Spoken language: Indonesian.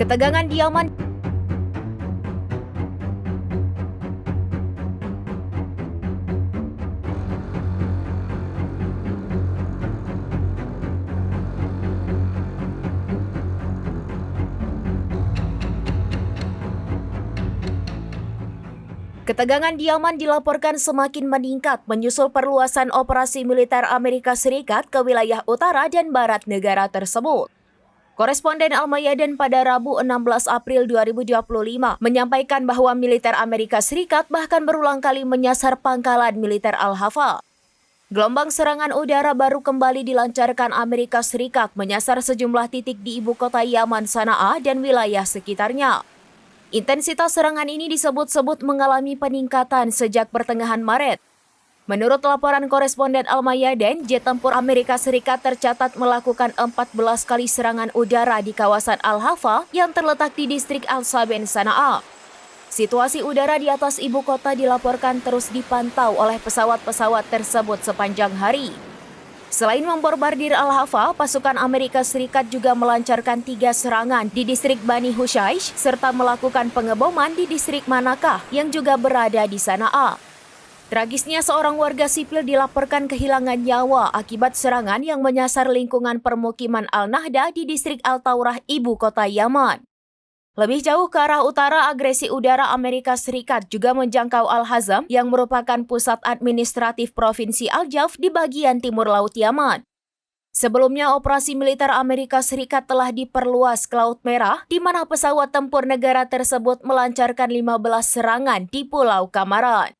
Ketegangan di Yaman. Ketegangan di Yaman dilaporkan semakin meningkat menyusul perluasan operasi militer Amerika Serikat ke wilayah utara dan barat negara tersebut. Koresponden Al-Mayadin pada Rabu 16 April 2025 menyampaikan bahwa militer Amerika Serikat bahkan berulang kali menyasar pangkalan militer Al-Hafa. Gelombang serangan udara baru kembali dilancarkan Amerika Serikat menyasar sejumlah titik di ibu kota Yaman Sanaa dan wilayah sekitarnya. Intensitas serangan ini disebut-sebut mengalami peningkatan sejak pertengahan Maret. Menurut laporan koresponden Al-Mayadin, jet tempur Amerika Serikat tercatat melakukan 14 kali serangan udara di kawasan Al-Hafa yang terletak di distrik Al-Saben, Sanaa. Situasi udara di atas ibu kota dilaporkan terus dipantau oleh pesawat-pesawat tersebut sepanjang hari. Selain membombardir Al-Hafa, pasukan Amerika Serikat juga melancarkan 3 serangan di distrik Bani Hushaish serta melakukan pengeboman di distrik Manakah yang juga berada di Sanaa. Tragisnya seorang warga sipil dilaporkan kehilangan nyawa akibat serangan yang menyasar lingkungan permukiman Al-Nahda di distrik Al-Taurah, ibu kota Yaman. Lebih jauh ke arah utara, agresi udara Amerika Serikat juga menjangkau Al-Hazm yang merupakan pusat administratif Provinsi Al-Jauf di bagian timur Laut Yaman. Sebelumnya, operasi militer Amerika Serikat telah diperluas ke Laut Merah, di mana pesawat tempur negara tersebut melancarkan 15 serangan di Pulau Kamaran.